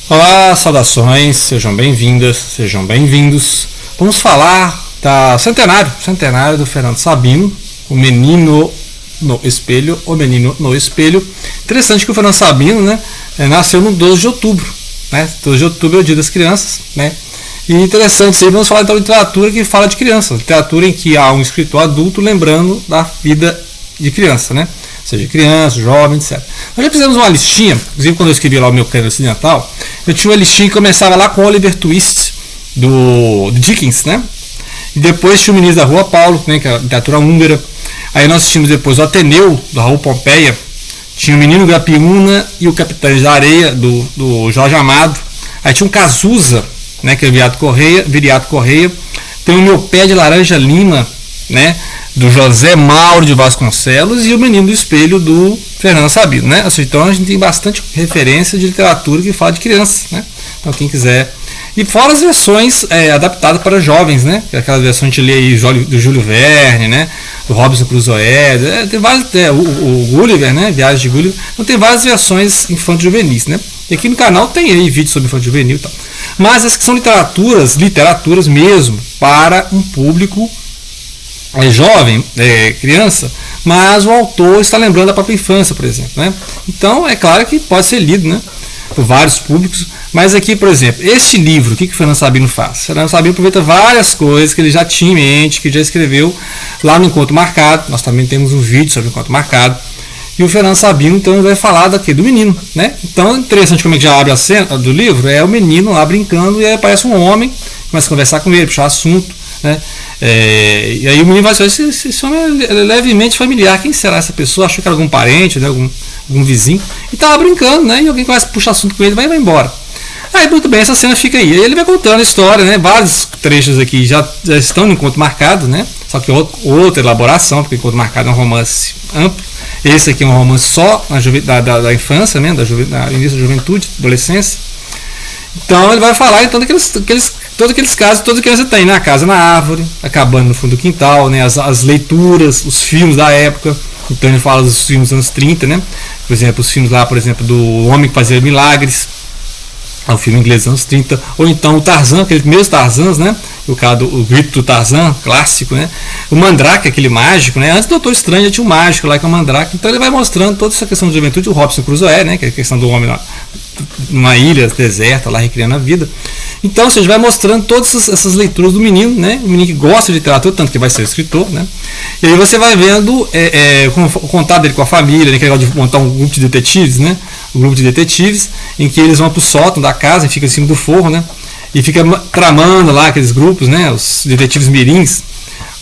Olá, saudações, sejam bem-vindas, sejam bem-vindos. Vamos falar da centenário do Fernando Sabino, o menino no espelho. Interessante que o Fernando Sabino, nasceu no 12 de outubro, 12 de outubro é o dia das crianças, E interessante, vamos falar então de literatura que fala de criança, literatura em que há um escritor adulto lembrando da vida de criança, seja criança, jovem, etc. Nós já fizemos uma listinha, inclusive quando eu escrevi lá o meu Canon Ocidental, eu tinha uma listinha que começava lá com Oliver Twist, do Dickens, E depois tinha o Menino da Rua Paulo, que é a literatura húngara. Aí nós tínhamos depois o Ateneu, do Raul Pompeia, tinha o Menino Grapiúna e o Capitães da Areia, do Jorge Amado. Aí tinha o Cazuza, que é Viriato Correia. Tem o Meu Pé de Laranja Lima, do José Mauro de Vasconcelos, e o Menino do Espelho, do Fernando Sabino, Então a gente tem bastante referência de literatura que fala de crianças, Então quem quiser. E fora as versões adaptadas para jovens, Aquelas versões que a gente lê aí do Júlio Verne, do Robinson Crusoe, tem vários, o Gulliver, Viagem de Gulliver. Então tem várias versões infanto-juvenis, E aqui no canal tem aí vídeos sobre infanto-juvenil e tal. Mas essas que são literaturas mesmo, para um público jovem, criança, mas o autor está lembrando da própria infância, por exemplo, Então é claro que pode ser lido, por vários públicos, mas aqui, por exemplo, este livro, o que o Fernando Sabino faz? O Fernando Sabino aproveita várias coisas que ele já tinha em mente, que já escreveu lá no Encontro Marcado. Nós também temos um vídeo sobre o Encontro Marcado. E o Fernando Sabino, então, vai falar daqui do menino, Então, interessante como é que já abre a cena do livro, é o menino lá brincando e aí aparece um homem, começa a conversar com ele, puxar assunto, e aí o menino vai dizer, esse homem é levemente familiar, quem será essa pessoa? Achou que era algum parente, algum vizinho, e estava brincando, e alguém começa a puxar assunto com ele, vai embora. Aí muito bem, essa cena fica aí. Aí ele vai contando a história, Vários trechos aqui já estão no Encontro Marcado, Só que outra elaboração, porque o Encontro Marcado é um romance amplo. Esse aqui é um romance só da infância, do início da juventude, adolescência. Então ele vai falar então todos aqueles casos, toda criança tem, A Casa na Árvore, A Cabana no Fundo do Quintal, as leituras, os filmes da época. Então ele fala dos filmes dos anos 30, Por exemplo, os filmes lá, do Homem que Fazia Milagres, o filme inglês dos anos 30, ou então o Tarzan, aqueles primeiros Tarzans, o Grito do Tarzan, clássico, O Mandrake, aquele mágico, Antes do Doutor Estranho já tinha um mágico lá que é o Mandrake, então ele vai mostrando toda essa questão de juventude, o Robinson Crusoe, que é a questão do homem lá, numa ilha deserta, lá recriando a vida. Então, você vai mostrando todas essas leituras do menino, o menino que gosta de literatura, tanto que vai ser escritor, E aí você vai vendo o contato dele com a família, que é de montar um grupo de detetives, um grupo de detetives, em que eles vão para o sótão da casa e fica em cima do forro, E fica tramando lá aqueles grupos, os detetives mirins,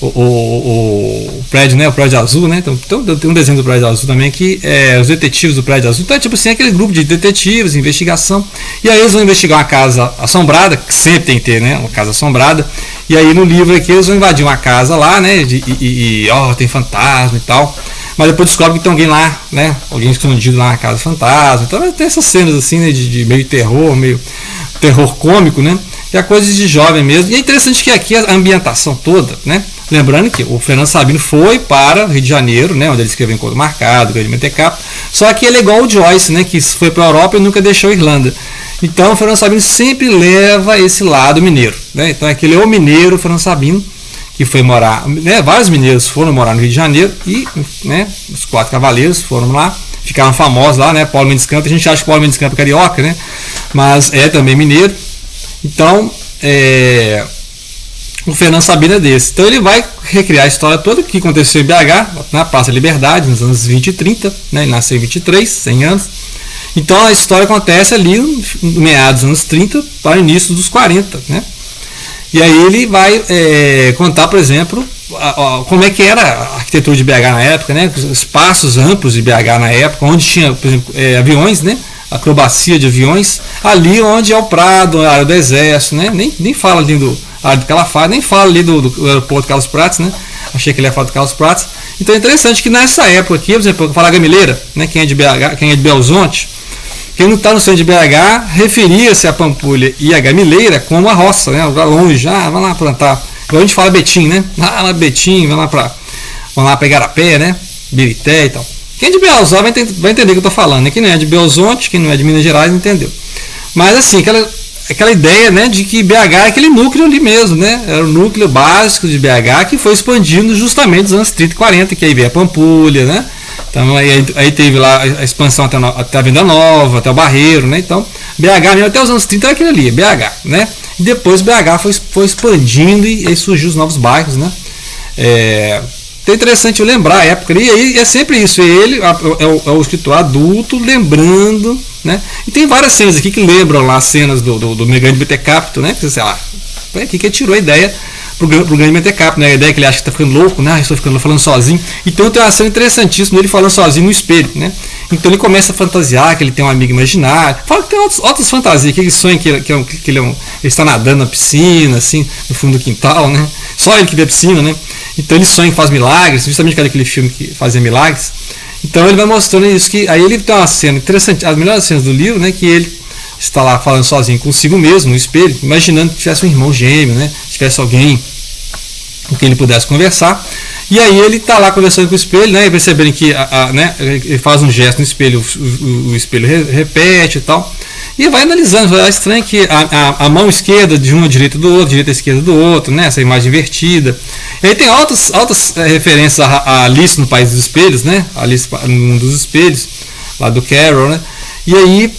o prédio, o prédio azul, Então tem um desenho do prédio azul também que é os detetives do prédio azul. Então é tipo assim, aquele grupo de detetives, investigação. E aí eles vão investigar uma casa assombrada, que sempre tem que ter, uma casa assombrada. E aí no livro aqui eles vão invadir uma casa lá, tem fantasma e tal. Mas depois descobre que tem alguém lá, alguém escondido lá na casa fantasma. Então tem essas cenas assim, de meio terror, meio terror cômico, Que é coisa de jovem mesmo. E é interessante que aqui a ambientação toda, Lembrando que o Fernando Sabino foi para o Rio de Janeiro, onde ele escreveu Encontro Marcado, Grande Mentecap. Só que ele é igual o Joyce, que foi para a Europa e nunca deixou a Irlanda. Então o Fernando Sabino sempre leva esse lado mineiro, Então aquele é o mineiro Fernando Sabino, que foi morar, vários mineiros foram morar no Rio de Janeiro e, os 4 cavaleiros foram lá, ficaram famosos lá, Paulo Mendes Campos. A gente acha que Paulo Mendes Campos é carioca, mas é também mineiro. Então, o Fernando Sabino é desse. Então ele vai recriar a história toda que aconteceu em BH, na Praça Liberdade, nos anos 20 e 30, Ele nasceu em 23, 100 anos. Então a história acontece ali no meados dos anos 30 para o início dos 40, E aí ele vai contar, por exemplo, como é que era a arquitetura de BH na época, Os espaços amplos de BH na época, onde tinha, por exemplo, aviões, acrobacia de aviões, ali onde é o Prado, a área do Exército, Nem fala ali do área do Calafate, nem fala ali do aeroporto Carlos Prates, Achei que ele ia falar do Carlos Prates. Então é interessante que nessa época aqui, por exemplo, eu falar Gamileira, quem é de BH, quem é de Belo Horizonte, quem não está no centro de BH, referia-se a Pampulha e a Gamileira como a roça, lugar longe, vai lá plantar. Igual a gente fala Betim, lá Betim, vamos lá para Igarapé, Birité e tal. Quem é de Belo Horizonte vai entender o que eu estou falando, Quem não é de Belo Horizonte, quem não é de Minas Gerais, não entendeu. Mas assim, aquela ideia, né, de que BH é aquele núcleo ali mesmo, né? Era o núcleo básico de BH que foi expandindo justamente nos anos 30 e 40, que aí veio a Pampulha, né? Então aí teve lá a expansão até a Venda Nova, até o Barreiro, né? Então BH mesmo até os anos 30 era aquele ali, BH, né? E depois BH foi expandindo e aí surgiu os novos bairros, né? Então é interessante lembrar a época ali, e aí é sempre isso, ele é o escritor adulto lembrando, né? E tem várias cenas aqui que lembram lá as cenas do Grande Mentecapto, né? Sei lá, foi aqui que ele tirou a ideia pro Grande Mentecapto, né? A ideia que ele acha que tá ficando louco, né? Estou ficando falando sozinho. Então tem uma cena interessantíssima dele falando sozinho no espelho, né? Então ele começa a fantasiar que ele tem um amigo imaginário. Fala que tem outras fantasias, que ele sonha que ele está nadando na piscina, assim, no fundo do quintal, né? Só ele que vê a piscina, né? Então ele sonha que faz milagres, justamente aquele filme que fazia milagres. Então ele vai mostrando isso, que aí ele tem uma cena interessante, as melhores cenas do livro, né? Que ele está lá falando sozinho consigo mesmo, no espelho, imaginando que tivesse um irmão gêmeo, né? Tivesse alguém com quem ele pudesse conversar. E aí ele está lá conversando com o espelho, né? E percebendo que né, ele faz um gesto no espelho, o espelho repete e tal. E vai analisando, é estranho que a mão esquerda de um à direita do outro, direita à esquerda do outro, né? Essa imagem invertida. E aí tem altas referências a Alice no País dos Espelhos, né? Alice no Mundo dos Espelhos, lá do Carroll, né? E aí,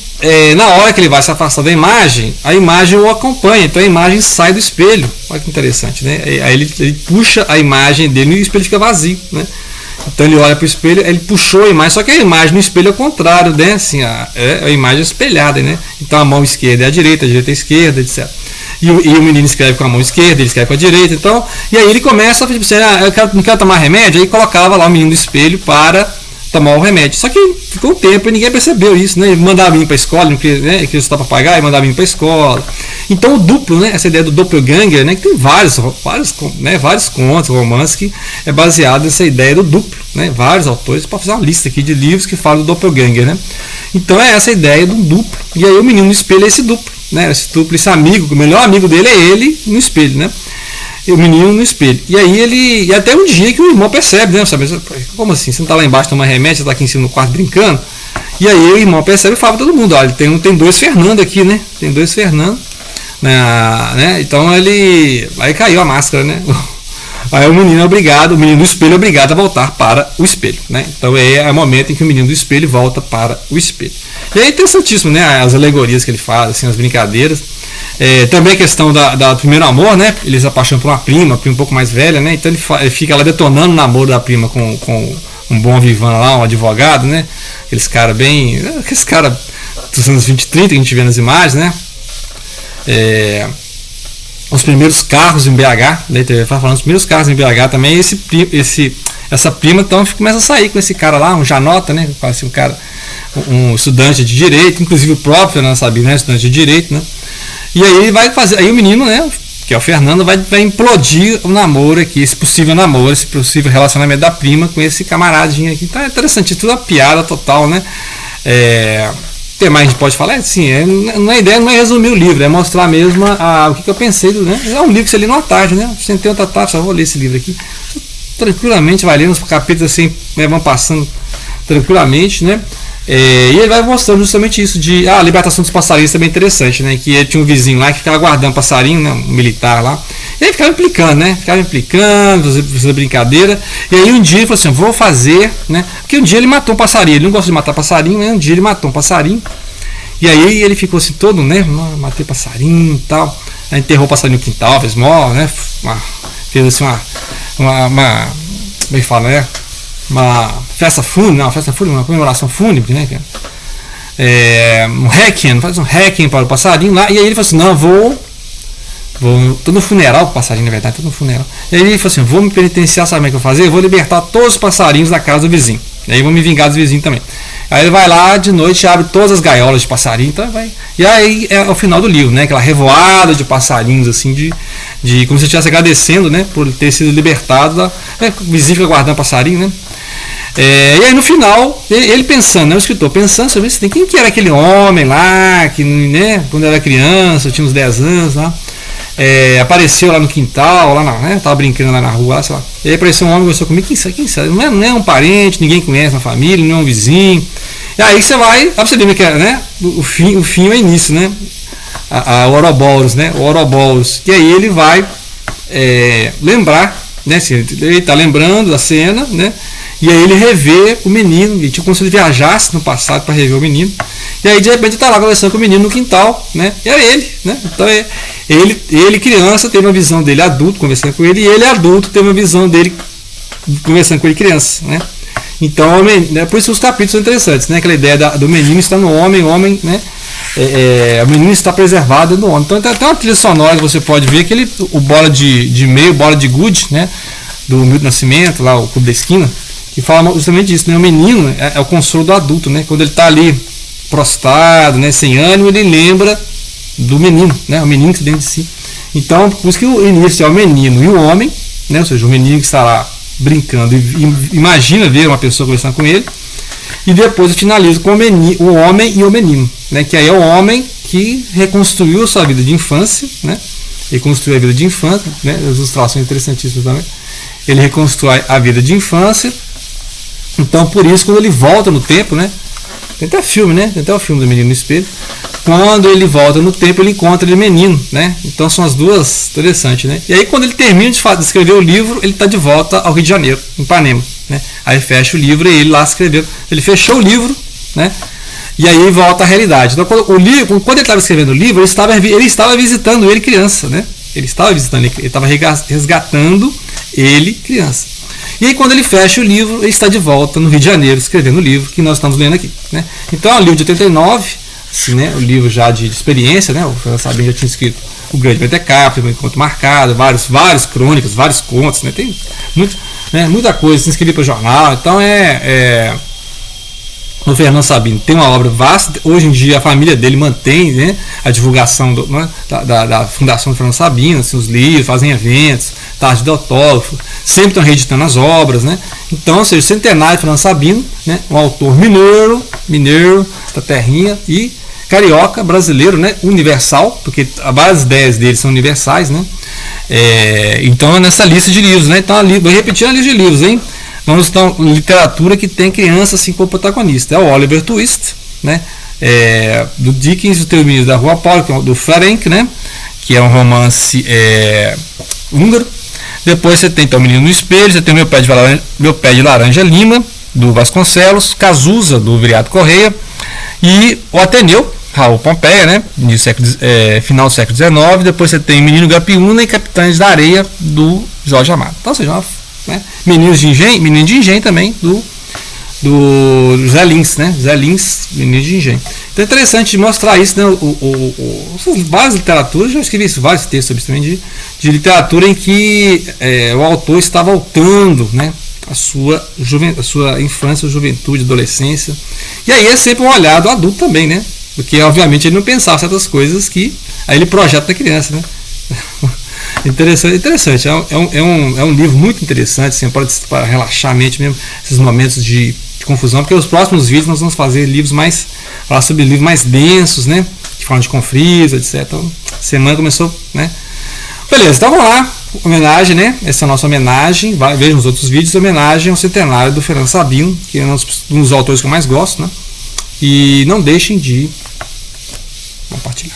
na hora que ele vai se afastar da imagem, a imagem o acompanha, então a imagem sai do espelho. Olha que interessante, né? Aí ele puxa a imagem dele e o espelho fica vazio, né? Então ele olha para o espelho, ele puxou a imagem, só que a imagem no espelho é o contrário, né? Assim, a imagem é espelhada, né? Então a mão esquerda é a direita é a esquerda, etc. E o menino escreve com a mão esquerda, ele escreve com a direita, então, e aí ele começa a tipo assim, não quero tomar remédio, aí colocava lá o menino do espelho para tomar o remédio. Só que ficou um tempo e ninguém percebeu isso, né? Ele mandava vir para a escola, não queria estudar papagaio, e mandava vir para a escola. Então o duplo, né? Essa ideia do doppelganger, né? Que tem vários contos, romances que é baseado nessa ideia do duplo, né? Vários autores, para fazer uma lista aqui de livros que falam do doppelganger, né? Então é essa ideia do duplo. E aí o menino no espelho é esse duplo, né? Esse amigo, o melhor amigo dele é ele no espelho, né? O menino no espelho. E aí e até um dia que o irmão percebe, né? Sabe, como assim? Você não está lá embaixo tomando remédio, você está aqui em cima no quarto brincando. E aí o irmão percebe e fala para todo mundo, olha, tem dois Fernando aqui, né? Tem dois Fernando. Né? Então aí caiu a máscara, né? Aí o menino do espelho é obrigado a voltar para o espelho, né? Então é o momento em que o menino do espelho volta para o espelho. E é interessantíssimo, né? As alegorias que ele faz, assim, as brincadeiras. Também a questão do primeiro amor, né? Ele se apaixona por uma prima um pouco mais velha, né? Então ele fica lá detonando o namoro da prima com um bom vivan lá, um advogado, né? Aqueles caras dos anos 20 e 30 que a gente vê nas imagens, né? Os primeiros carros em BH, né? Falando os primeiros carros em BH também, essa prima então começa a sair com esse cara lá, um janota, né? Assim, um estudante de direito, inclusive o próprio Fernando Sabino, né? Estudante de direito, né? E aí ele vai fazer, aí o menino, né? Que é o Fernando, vai implodir o namoro aqui, esse possível namoro, esse possível relacionamento da prima com esse camaradinho aqui. Então é interessante, tudo uma piada total, né? O que mais a gente pode falar? Assim, a ideia não é resumir o livro, é mostrar mesmo o que eu pensei, né? É um livro que você lê numa tarde, né? Você tem outra tarde, só vou ler esse livro aqui. Tranquilamente vai lendo os capítulos assim, né, vão passando tranquilamente, né? E ele vai mostrando justamente isso de a libertação dos passarinhos também é interessante, né? Que ele tinha um vizinho lá que ficava guardando passarinho, né? Um militar lá. E ele ficava implicando, né? Fazendo brincadeira. E aí um dia ele falou assim, vou fazer, né? Porque um dia ele matou um passarinho, ele não gosta de matar passarinho, né? Um dia ele matou um passarinho. E aí ele ficou assim todo, né? Matei passarinho e tal. Aí enterrou o passarinho no quintal, fez mó, né? Fez assim como é que fala, né? Uma festa fúnebre, uma comemoração fúnebre, né? Faz um hacking para o passarinho lá. E aí ele falou assim, não, tô no funeral, o passarinho na verdade, tô no funeral. E aí ele falou assim, vou me penitenciar, sabe o que eu vou fazer? Eu vou libertar todos os passarinhos da casa do vizinho. E aí vou me vingar dos vizinhos também. Aí ele vai lá de noite e abre todas as gaiolas de passarinho, então vai. E aí é o final do livro, né? Aquela revoada de passarinhos, assim, de como se estivesse agradecendo, né? Por ter sido libertado. O vizinho fica guardando passarinho, né? E aí no final, ele pensando, né, o escritor pensando sobre isso, quem que era aquele homem lá, que, né, quando era criança, tinha uns 10 anos lá, apareceu lá no quintal, tava brincando lá na rua, lá, sei lá. E aí apareceu um homem e conversou comigo, quem sabe? Não é um parente, ninguém conhece na família, não é um vizinho. E aí você vai, você lembra que né, o fim é o início, né? O Ouroboros, né? O Ouroboros. E aí ele vai lembrar, né? Assim, ele está lembrando da cena, né? E aí ele revê o menino, e tipo como se ele viajasse no passado para rever o menino. E aí de repente está lá conversando com o menino no quintal, né? E era ele, né? Então ele criança teve uma visão dele adulto conversando com ele, e ele adulto teve uma visão dele conversando com ele criança, né? Então, por isso os capítulos são interessantes, né? Aquela ideia do menino está no homem, né? O menino está preservado no homem. Então tem até uma trilha sonora que você pode ver, o bola de meio, bola de gude, né? Do Milton Nascimento, lá o Clube da Esquina, que fala justamente disso, né? O menino é o consolo do adulto, né? Quando ele está ali prostrado, né? Sem ânimo, ele lembra do menino, né? O menino que está dentro de si. Então, por isso que o início é o menino e o homem, né? Ou seja, o menino que está lá brincando e imagina ver uma pessoa conversando com ele, e depois eu finalizo com o homem e o menino, né? Que aí é o homem que reconstruiu a sua vida de infância, né? Reconstruiu a vida de infância, né? As ilustrações interessantíssimas também. Ele reconstrói a vida de infância. Então, por isso, quando ele volta no tempo, né? Tem até filme, né? Tem até o filme do Menino no Espelho. Quando ele volta no tempo, ele encontra ele menino, né? Então são as duas interessantes, né? E aí quando ele termina de escrever o livro, ele está de volta ao Rio de Janeiro, em Ipanema, né? Aí fecha o livro e ele lá escreveu. Ele fechou o livro, né? E aí volta à realidade. Então quando ele estava escrevendo o livro, ele estava visitando ele criança, né? Ele estava resgatando ele criança. E aí quando ele fecha o livro, ele está de volta no Rio de Janeiro, escrevendo o livro que nós estamos lendo aqui, né? Então é um livro de 89, assim, né? O livro já de experiência, né? O Fernando Sabino já tinha escrito O Grande Pentecapto, O Encontro Marcado, várias crônicas, vários contos, né? Tem muita coisa, se inscrever para o jornal. Então o Fernando Sabino tem uma obra vasta. Hoje em dia a família dele mantém, né, a divulgação da Fundação do Fernando Sabino, assim, os livros, fazem eventos, tarde de autógrafo, sempre estão reeditando as obras, né? Então, ou seja, centenário de Fernando Sabino, né, um autor mineiro da terrinha e carioca, brasileiro, né, universal, porque várias ideias dele são universais, né? Então é nessa lista de livros, né? Então vou repetir a lista de livros, hein? Vamos estar em literatura que tem criança assim como protagonista. É o Oliver Twist, né? Do Dickens, o Termínio da Rua Paula, que é do Ferenc, né? Que é um romance húngaro. Depois você tem então, O Menino no Espelho, você tem Meu Pé de Laranja Lima, do Vasconcelos, Cazuza, do Viriato Correia, e o Ateneu, Raul Pompeia, né? Final do século XIX. Depois você tem Menino Gapiúna e Capitães da Areia, do Jorge Amado. Então, ou seja, né? Menino de Engenho também, do José Lins, né? José Lins, Menino de Engenho. Então é interessante mostrar isso, né? Várias literaturas, já escrevi vários textos sobre isso também, de literatura em que o autor está voltando, né? A sua infância, juventude, adolescência. E aí é sempre um olhar do adulto também, né? Porque obviamente ele não pensava certas coisas que aí ele projeta na criança, né? Interessante. É um livro muito interessante, assim, para relaxar a mente mesmo, esses momentos de confusão, porque os próximos vídeos nós vamos fazer falar sobre livros mais densos, né? Que falam de conflitos, etc. Então, a semana começou, né? Beleza, então vamos lá. Homenagem, né? Essa é a nossa homenagem. Vejam os outros vídeos, homenagem ao centenário do Fernando Sabino, que é um dos autores que eu mais gosto, né? E não deixem de compartilhar.